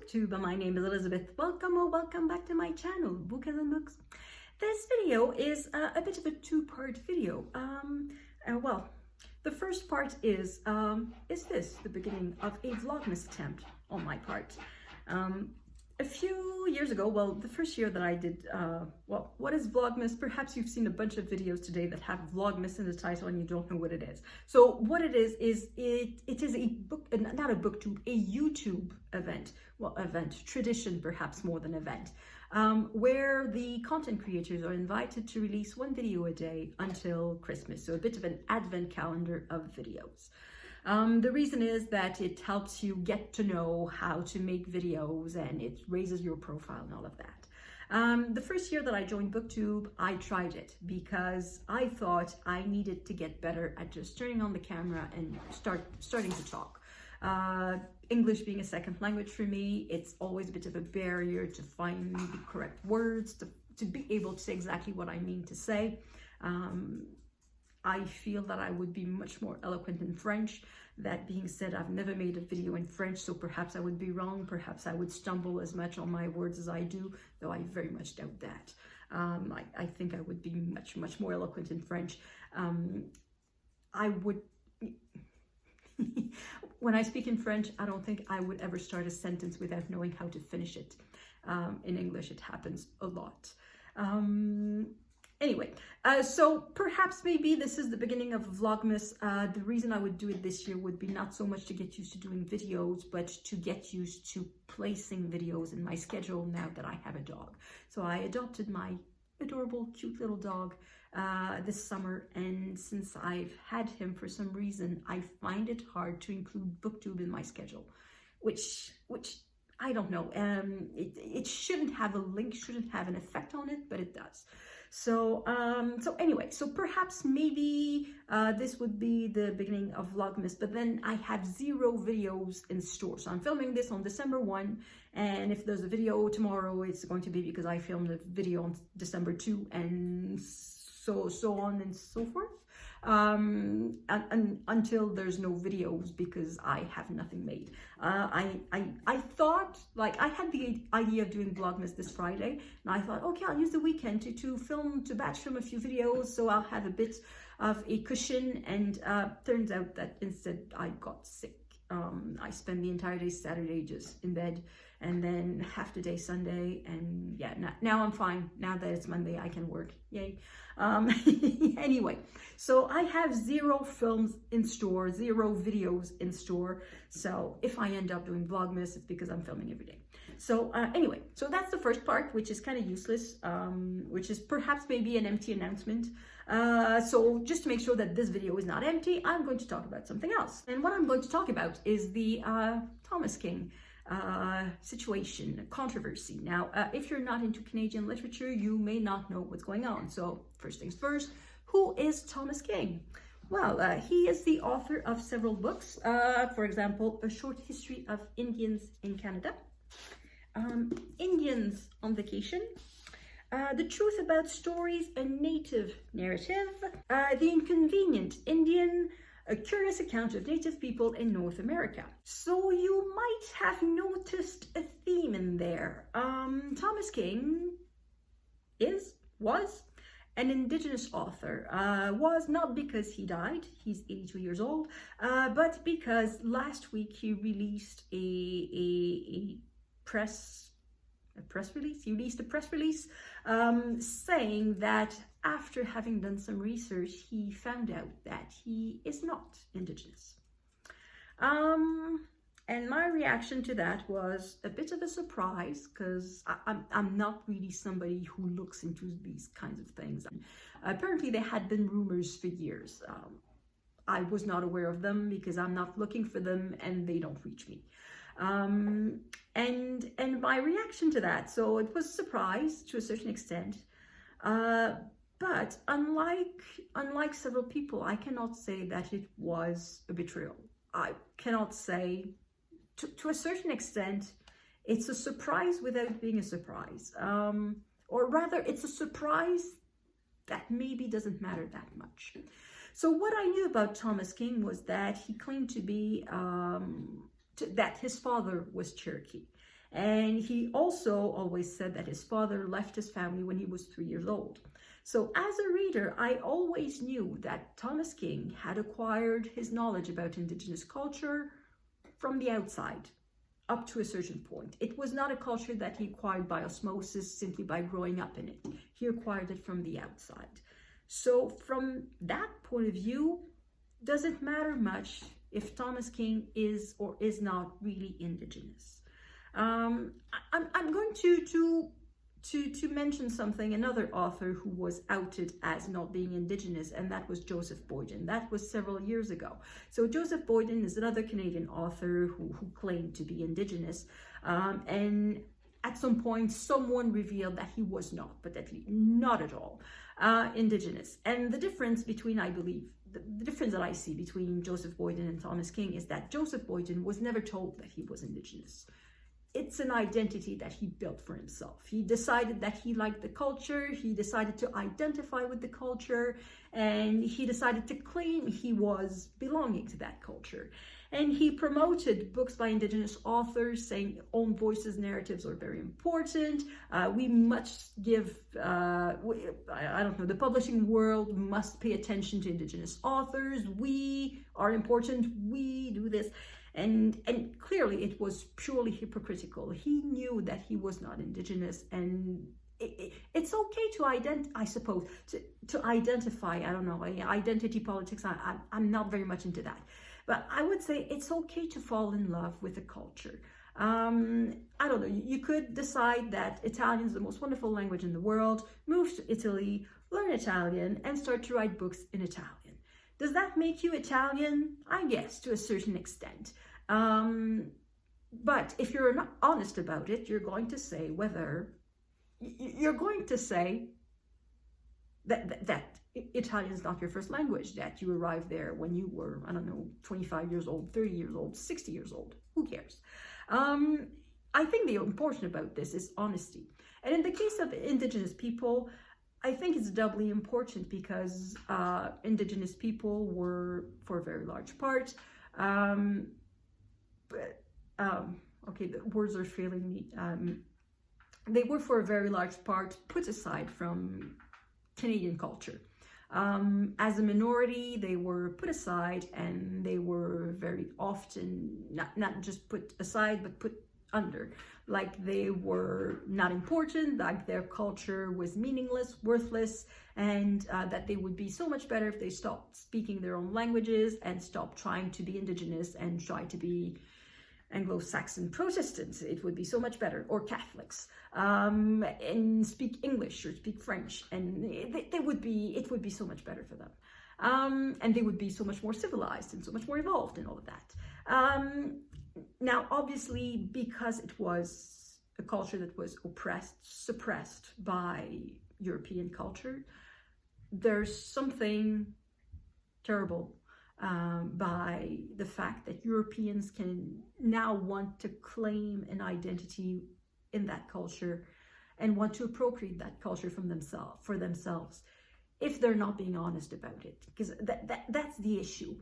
booktube. My name is Elizabeth. Welcome or welcome back to my channel, Book and Books. This video is a bit of a two-part video. Well, the first part is this the beginning of a Vlogmas attempt on my part. A few years ago, well, the first year that I did, well, what is Vlogmas? Perhaps you've seen a bunch of videos today that have Vlogmas in the title and you don't know what it is. So what it is it is a book, not a booktube, a YouTube event. Well, tradition perhaps more than event, where the content creators are invited to release one video a day until Christmas. So a bit of an advent calendar of videos. The reason is that it helps you get to know how to make videos and it raises your profile and all of that. The first year that I joined BookTube, I tried it because I thought I needed to get better at just turning on the camera and starting to talk. English being a second language for me, it's always a bit of a barrier to find the correct words, to be able to say exactly what I mean to say. I feel that I would be much more eloquent in French. That being said, I've never made a video in French, so perhaps I would be wrong. Perhaps I would stumble as much on my words as I do, though I very much doubt that. I think I would be much more eloquent in French. I would... When I speak in French, I don't think I would ever start a sentence without knowing how to finish it. In English, it happens a lot. Anyway, so perhaps maybe this is the beginning of Vlogmas. The reason I would do it this year would be not so much to get used to doing videos, but to get used to placing videos in my schedule now that I have a dog. So I adopted my adorable, cute little dog this summer, and since I've had him for some reason, I find it hard to include BookTube in my schedule, which I don't know. It shouldn't have a link, shouldn't have an effect on it, but it does. So anyway, so perhaps maybe this would be the beginning of Vlogmas, but then I have 0 videos in store. So I'm filming this on December 1, and if there's a video tomorrow, it's going to be because I filmed a video on December 2, and so on and so forth. And until there's no videos because I have nothing made. I thought, like, I had the idea of doing Vlogmas this Friday, and I thought, okay, I'll use the weekend to batch film a few videos, so I'll have a bit of a cushion, and turns out that instead I got sick. I spent the entire day Saturday just in bed, and then half the day Sunday, and yeah, now I'm fine. Now that it's Monday, I can work. Yay. Anyway, so I have 0 films in store, 0 videos in store. So if I end up doing Vlogmas, it's because I'm filming every day. So anyway, so that's the first part, which is kind of useless, which is perhaps maybe an empty announcement. So just to make sure that this video is not empty, I'm going to talk about something else. And what I'm going to talk about is the Thomas King situation, controversy. Now, if you're not into Canadian literature, you may not know what's going on. So first things first, who is Thomas King? Well, he is the author of several books. For example, A Short History of Indians in Canada, Indians on Vacation, The Truth About Stories, a Native Narrative, The Inconvenient Indian, A Curious Account of Native People in North America. So you might have noticed a theme in there. Thomas King was an Indigenous author. Was not because he died, he's 82 years old, but because last week he released a press release. He released a press release saying that after having done some research, he found out that he is not Indigenous. And my reaction to that was a bit of a surprise, because I'm not really somebody who looks into these kinds of things. Apparently there had been rumors for years. I was not aware of them because I'm not looking for them and they don't reach me. And my reaction to that, so it was a surprise to a certain extent, but unlike several people, I cannot say that it was a betrayal. I cannot say, to a certain extent, it's a surprise without being a surprise, or rather it's a surprise that maybe doesn't matter that much. So what I knew about Thomas King was that he claimed to be that his father was Cherokee. And he also always said that his father left his family when he was 3 years old. So as a reader, I always knew that Thomas King had acquired his knowledge about Indigenous culture from the outside, up to a certain point. It was not a culture that he acquired by osmosis, simply by growing up in it. He acquired it from the outside. So from that point of view, does it matter much if Thomas King is or is not really Indigenous? I'm going to mention something, another author who was outed as not being Indigenous, and that was Joseph Boyden. That was several years ago. So Joseph Boyden is another Canadian author who claimed to be Indigenous, and at some point someone revealed that he was not, but at least not at all, Indigenous. And the difference between, I believe, the difference that I see between Joseph Boyden and Thomas King is that Joseph Boyden was never told that he was Indigenous. It's an identity that he built for himself. He decided that he liked the culture, he decided to identify with the culture, and he decided to claim he was belonging to that culture. And he promoted books by Indigenous authors, saying own voices, narratives are very important. We must give, I don't know, the publishing world must pay attention to Indigenous authors. We are important, we do this. And clearly it was purely hypocritical. He knew that he was not Indigenous, and it's okay to I suppose, to identify, I don't know, identity politics, I'm not very much into that. But I would say it's okay to fall in love with a culture. I don't know, you could decide that Italian is the most wonderful language in the world, move to Italy, learn Italian, and start to write books in Italian. Does that make you Italian? I guess, to a certain extent. But if you're not honest about it, you're going to say that Italian is not your first language, that you arrived there when you were, I don't know, 25 years old, 30 years old, 60 years old. Who cares? I think the important about this is honesty. And in the case of Indigenous people, I think it's doubly important because Indigenous people were, for a very large part, okay, the words are failing me. They were, for a very large part, put aside from Canadian culture. As a minority, they were put aside, and they were very often not just put aside, but put under, like they were not important, like their culture was meaningless, worthless, and that they would be so much better if they stopped speaking their own languages and stopped trying to be Indigenous and try to be Anglo-Saxon Protestants. It would be so much better, or Catholics, and speak English or speak French, and it would be so much better for them, and they would be so much more civilized and so much more evolved and all of that. Now, obviously, because it was a culture that was suppressed by European culture, there's something terrible by the fact that Europeans can now want to claim an identity in that culture and want to appropriate that culture for themselves, if they're not being honest about it, because that's the issue.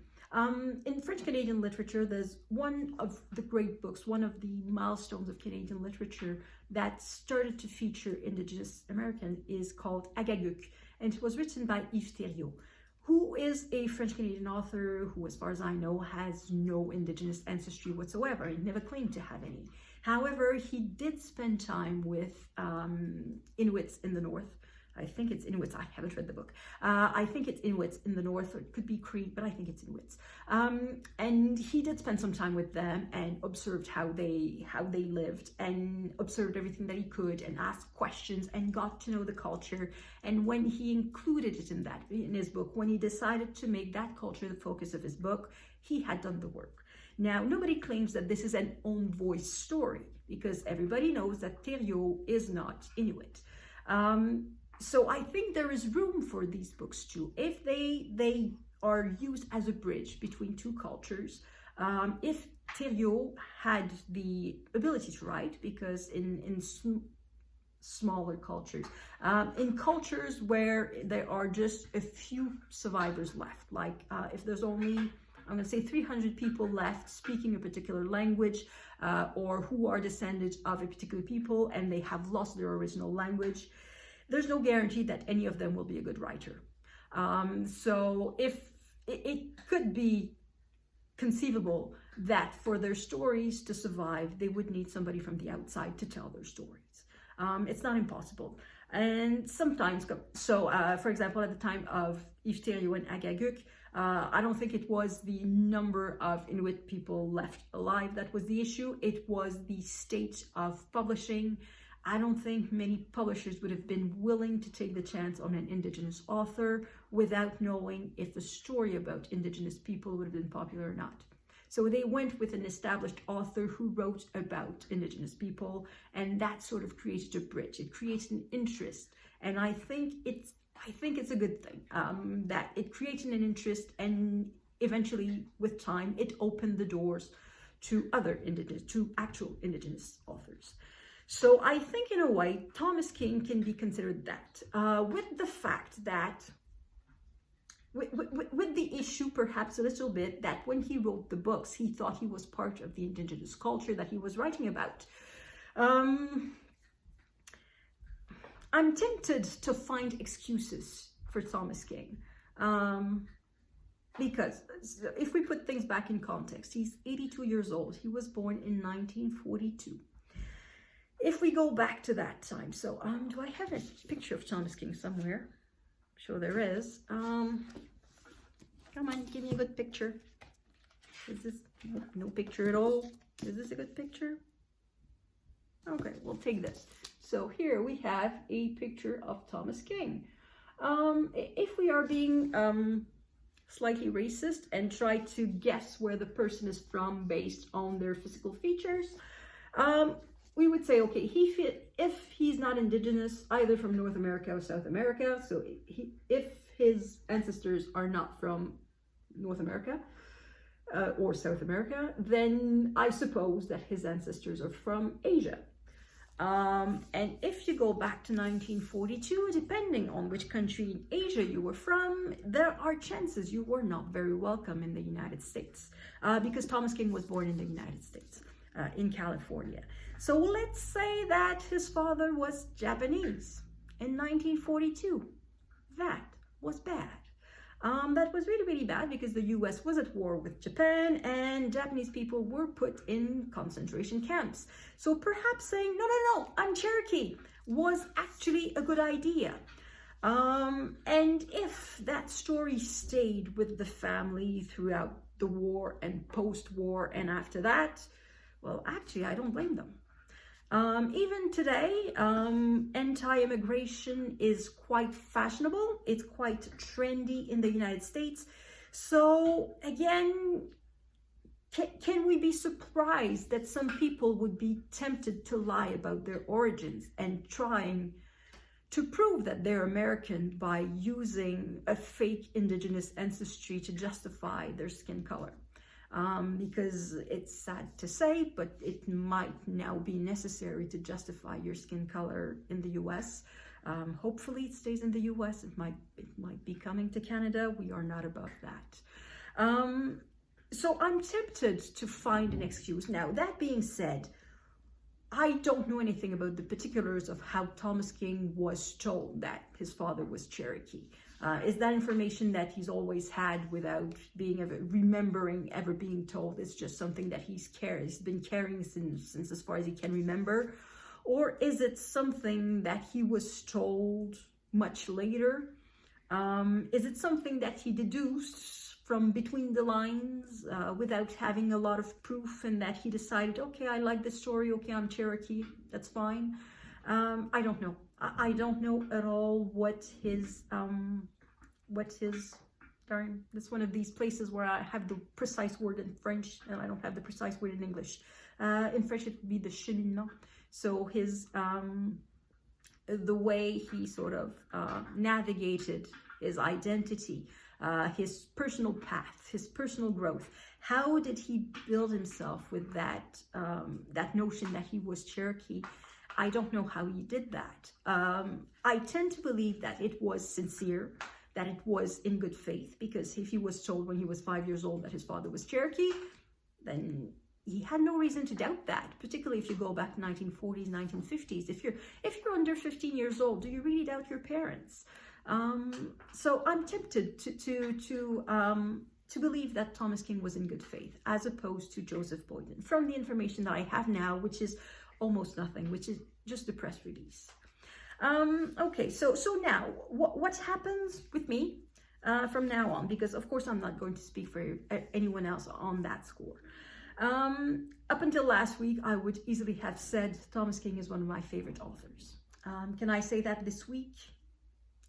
In French Canadian literature, there's one of the great books, one of the milestones of Canadian literature that started to feature Indigenous American, is called Agaguk, and it was written by Yves Thériault, who is a French Canadian author who, as far as I know, has no Indigenous ancestry whatsoever. He never claimed to have any. However, he did spend time with Inuits in the north. I think it's Inuits. I haven't read the book. I think it's Inuits in the north, or it could be Cree, but I think it's Inuits. And he did spend some time with them and observed how they lived, and observed everything that he could, and asked questions and got to know the culture. And when he included it in his book, when he decided to make that culture the focus of his book, he had done the work. Now, nobody claims that this is an own voice story, because everybody knows that Thériault is not Inuit. So I think there is room for these books too, if they are used as a bridge between two cultures. If Thériault had the ability to write, because in smaller cultures, in cultures where there are just a few survivors left, like if there's only I'm going to say 300 people left speaking a particular language, or who are descendants of a particular people, and they have lost their original language, there's no guarantee that any of them will be a good writer. So if it could be conceivable that for their stories to survive, they would need somebody from the outside to tell their stories. It's not impossible. And sometimes, for example, at the time of Ifterio and Agaguk, I don't think it was the number of Inuit people left alive that was the issue. It was the state of publishing. I don't think many publishers would have been willing to take the chance on an Indigenous author without knowing if the story about Indigenous people would have been popular or not. So they went with an established author who wrote about Indigenous people, and that sort of created a bridge. It creates an interest, and I think it's a good thing that it created an interest, and eventually, with time, it opened the doors to actual Indigenous authors. So I think, in a way, Thomas King can be considered that, with the fact that, with the issue perhaps a little bit, that when he wrote the books, he thought he was part of the Indigenous culture that he was writing about. I'm tempted to find excuses for Thomas King, because if we put things back in context, he's 82 years old. He was born in 1942. If we go back to that time, so do I have a picture of Thomas King somewhere? I'm sure there is. Come on, give me a good picture. Is this no picture at all? Is this a good picture? Okay, we'll take this. So here we have a picture of Thomas King. If we are being slightly racist and try to guess where the person is from based on their physical features, we would say, okay, if he's not Indigenous, either from North America or South America, so if his ancestors are not from North America or South America, then I suppose that his ancestors are from Asia. And if you go back to 1942, depending on which country in Asia you were from, there are chances you were not very welcome in the United States, because Thomas King was born in the United States, in California. So let's say that his father was Japanese in 1942. That was bad. That was really, really bad, because the US was at war with Japan and Japanese people were put in concentration camps. So perhaps saying, no, I'm Cherokee was actually a good idea. And if that story stayed with the family throughout the war and post-war and after that, well, actually, I don't blame them. Even today, anti-immigration is quite fashionable. It's quite trendy in the United States. So again, can we be surprised that some people would be tempted to lie about their origins and trying to prove that they're American by using a fake Indigenous ancestry to justify their skin color? Because it's sad to say, but it might now be necessary to justify your skin color in the US. Hopefully it stays in the US. It might be coming to Canada. We are not above that. So I'm tempted to find an excuse. Now, that being said, I don't know anything about the particulars of how Thomas King was told that his father was Cherokee. Is that information that he's always had without remembering ever being told? It's just something that he's been carrying since as far as he can remember? Or is it something that he was told much later? Is it something that he deduced from between the lines without having a lot of proof, and that he decided, okay, I like this story, okay, I'm Cherokee, that's fine? I don't know. I don't know at all what his, sorry, this is one of these places where I have the precise word in French and I don't have the precise word in English. In French, it would be the cheminement. So his, the way he sort of navigated his identity, his personal path, his personal growth. How did he build himself with that, that notion that he was Cherokee? I don't know how he did that. I tend to believe that it was sincere, that it was in good faith, because if he was told when he was 5 years old that his father was Cherokee, then he had no reason to doubt that, particularly if you go back to 1940s, 1950s. If you're under 15 years old, do you really doubt your parents? So I'm tempted to believe that Thomas King was in good faith, as opposed to Joseph Boyden, from the information that I have now, which is almost nothing, which is just a press release. Okay, so now what happens with me from now on, because of course I'm not going to speak for anyone else on that score. Up until last week, I would easily have said Thomas King is one of my favorite authors. Can I say that this week?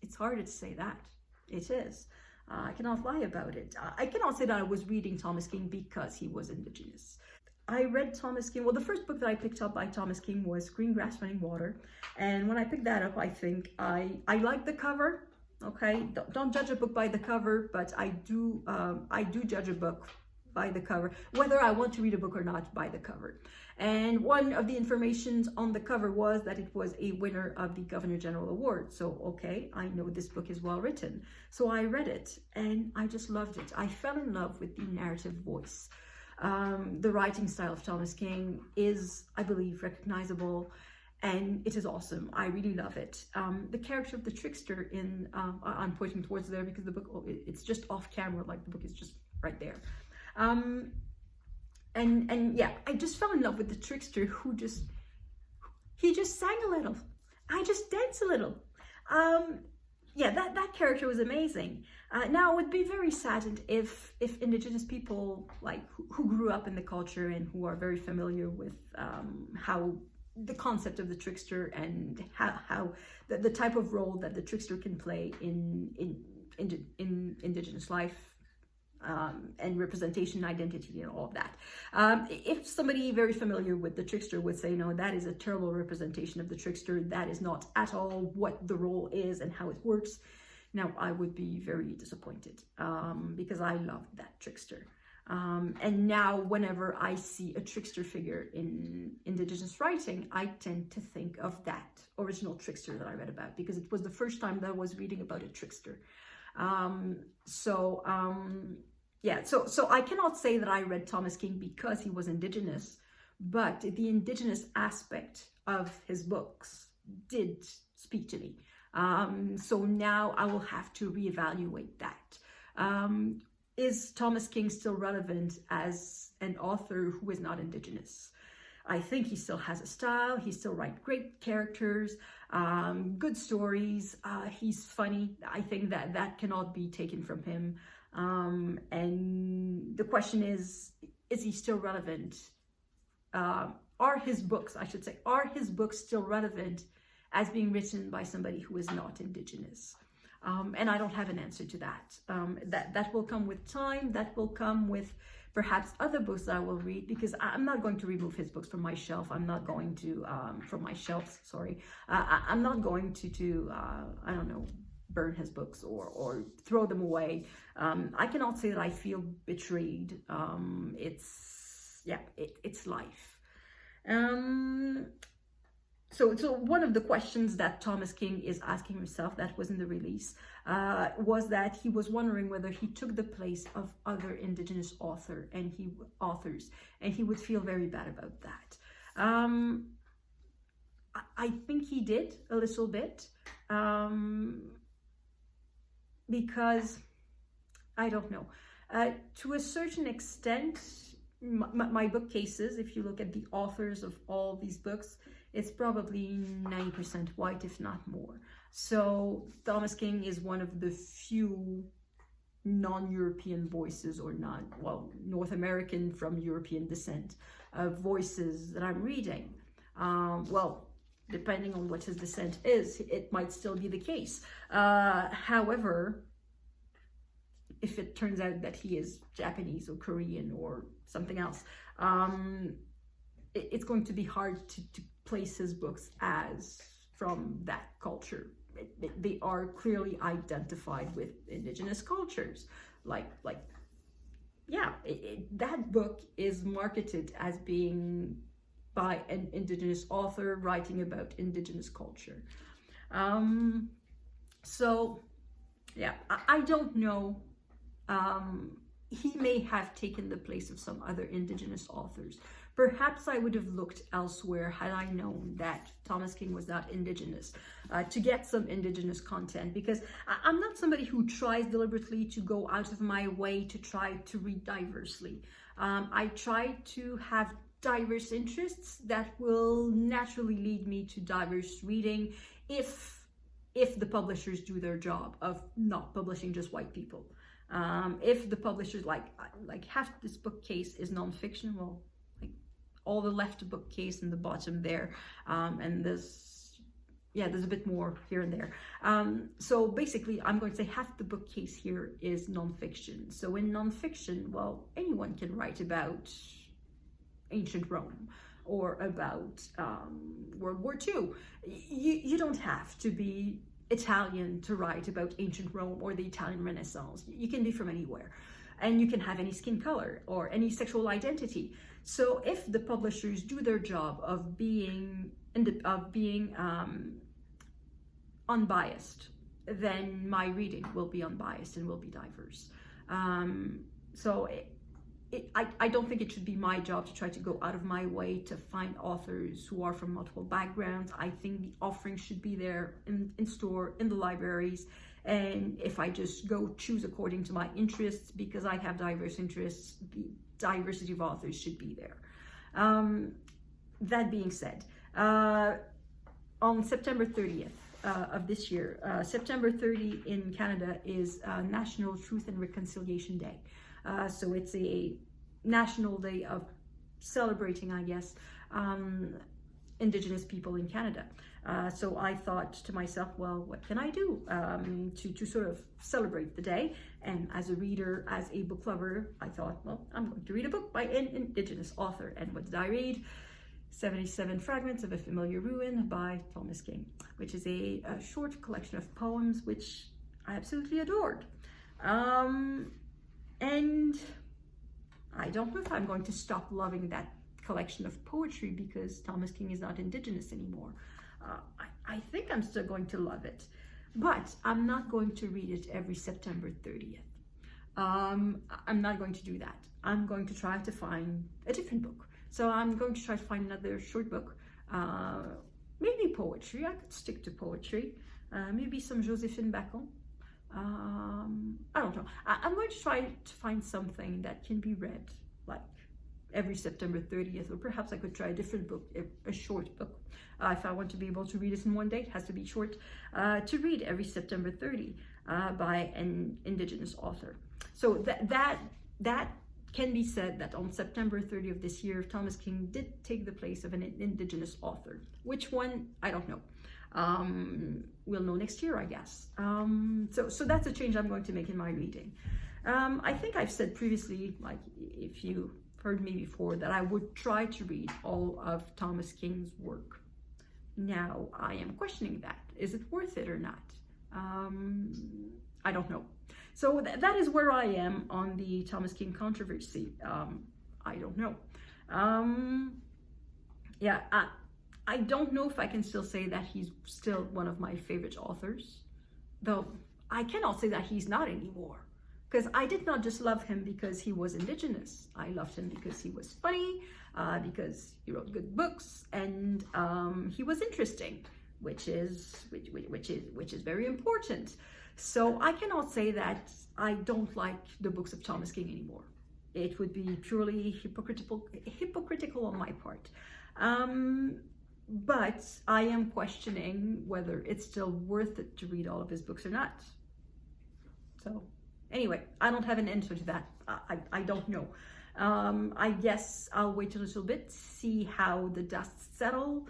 It's harder to say that. It is. I cannot lie about it. I cannot say that I was reading Thomas King because he was Indigenous. I read Thomas King, well, the first book that I picked up by Thomas King was Green Grass Running Water. And when I picked that up, I think I liked the cover. Okay, don't judge a book by the cover, but I do judge a book by the cover, whether I want to read a book or not, by the cover. And one of the informations on the cover was that it was a winner of the Governor General Award. So, okay, I know this book is well written. So I read it and I just loved it. I fell in love with the narrative voice. The writing style of Thomas King is, I believe, recognizable, and it is awesome. I really love it. The character of the trickster in, I'm pointing towards there because the book, it's just off camera, like the book is just right there. And yeah, I just fell in love with the trickster he just sang a little. I just danced a little. Yeah, that character was amazing. Now, I would be very saddened if Indigenous people, like, who grew up in the culture and who are very familiar with how the concept of the trickster and how the type of role that the trickster can play in Indigenous life, and representation, identity, and all of that. If somebody very familiar with the trickster would say, no, that is a terrible representation of the trickster, that is not at all what the role is and how it works, now I would be very disappointed, because I loved that trickster. And now whenever I see a trickster figure in Indigenous writing, I tend to think of that original trickster that I read about, because it was the first time that I was reading about a trickster. Yeah, so I cannot say that I read Thomas King because he was Indigenous, but the Indigenous aspect of his books did speak to me. So now I will have to reevaluate that. Is Thomas King still relevant as an author who is not Indigenous? I think he still has a style. He still writes great characters, good stories. He's funny. I think that cannot be taken from him. And the question is he still relevant? Are his books still relevant as being written by somebody who is not Indigenous? And I don't have an answer to that. That will come with time. That will come with perhaps other books that I will read, because I'm not going to remove his books from my shelf. I'm not going to, from my shelves, sorry. I'm not going to I don't know, burn his books or throw them away. I cannot say that I feel betrayed. It's life. So one of the questions that Thomas King is asking himself, that was in the release, was that he was wondering whether he took the place of other Indigenous authors, and he would feel very bad about that. I think he did a little bit, because I don't know, to a certain extent, my bookcases, if you look at the authors of all these books, it's probably 90% white, if not more. So Thomas King is one of the few non-European voices, or North American from European descent, voices that I'm reading. Well, depending on what his descent is, it might still be the case. However, if it turns out that he is Japanese or Korean or something else, it's going to be hard to place his books as from that culture. They are clearly identified with Indigenous cultures. That book is marketed as being by an Indigenous author writing about Indigenous culture. So Yeah, I don't know. He may have taken the place of some other Indigenous authors. Perhaps I would have looked elsewhere had I known that Thomas King was not Indigenous, to get some Indigenous content, because I'm not somebody who tries deliberately to go out of my way to try to read diversely. I try to have diverse interests that will naturally lead me to diverse reading if the publishers do their job of not publishing just white people. If the publishers, like half this bookcase is nonfiction, well, like all the left bookcase in the bottom there, and there's a bit more here and there. So basically, I'm going to say half the bookcase here is nonfiction. So in nonfiction, well, anyone can write about ancient Rome or about World War II. You don't have to be Italian to write about ancient Rome or the Italian Renaissance. You can be from anywhere, and you can have any skin color or any sexual identity. So if the publishers do their job of being unbiased, then my reading will be unbiased and will be diverse. I don't think it should be my job to try to go out of my way to find authors who are from multiple backgrounds. I think the offering should be there in store, in the libraries. And if I just go choose according to my interests, because I have diverse interests, the diversity of authors should be there. That being said, on September 30th of this year, September 30 in Canada is National Truth and Reconciliation Day. So it's a national day of celebrating, I guess, Indigenous people in Canada. So I thought to myself, well, what can I do to sort of celebrate the day? And as a reader, as a book lover, I thought, well, I'm going to read a book by an Indigenous author. And what did I read? 77 Fragments of a Familiar Ruin by Thomas King, which is a short collection of poems which I absolutely adored. And I don't know if I'm going to stop loving that collection of poetry because Thomas King is not Indigenous anymore. I think I'm still going to love it, but I'm not going to read it every September 30th. I'm not going to do that. I'm going to try to find a different book. So I'm going to try to find another short book, maybe poetry. I could stick to poetry, maybe some Joséphine Bacon. I don't know. I'm going to try to find something that can be read like every September 30th, or perhaps I could try a different book, a short book. If I want to be able to read it in one day, it has to be short, to read every September 30 by an Indigenous author. So that can be said that on September 30 of this year, Thomas King did take the place of an Indigenous author. Which one? I don't know. We'll know next year, I guess. So that's a change I'm going to make in my reading. I think I've said previously, like if you heard me before, that I would try to read all of Thomas King's work. Now I am questioning that. Is it worth it or not? I don't know. So that is where I am on the Thomas King controversy. I don't know. I don't know if I can still say that he's still one of my favorite authors, though I cannot say that he's not anymore, because I did not just love him because he was Indigenous. I loved him because he was funny, because he wrote good books, and he was interesting, which is very important. So I cannot say that I don't like the books of Thomas King anymore. It would be purely hypocritical on my part. But I am questioning whether it's still worth it to read all of his books or not. So anyway, I don't have an answer to that. I don't know. I guess I'll wait a little bit, see how the dust settle,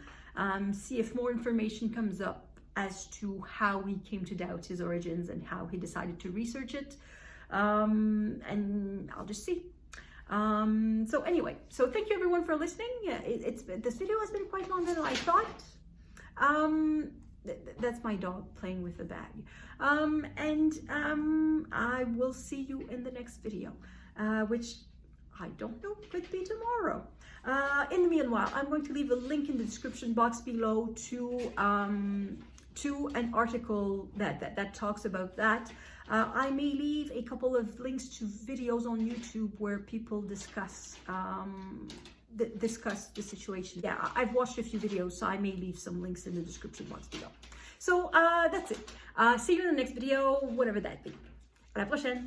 see if more information comes up as to how he came to doubt his origins and how he decided to research it. And I'll just see. So anyway, so thank you everyone for listening. This video has been quite longer than I thought. That's my dog playing with the bag. I will see you in the next video, which I don't know, could be tomorrow. In the meanwhile, I'm going to leave a link in the description box below to an article that talks about that. I may leave a couple of links to videos on YouTube where people discuss the situation. Yeah, I've watched a few videos, so I may leave some links in the description box below. So that's it. See you in the next video, whatever that be. À la prochaine.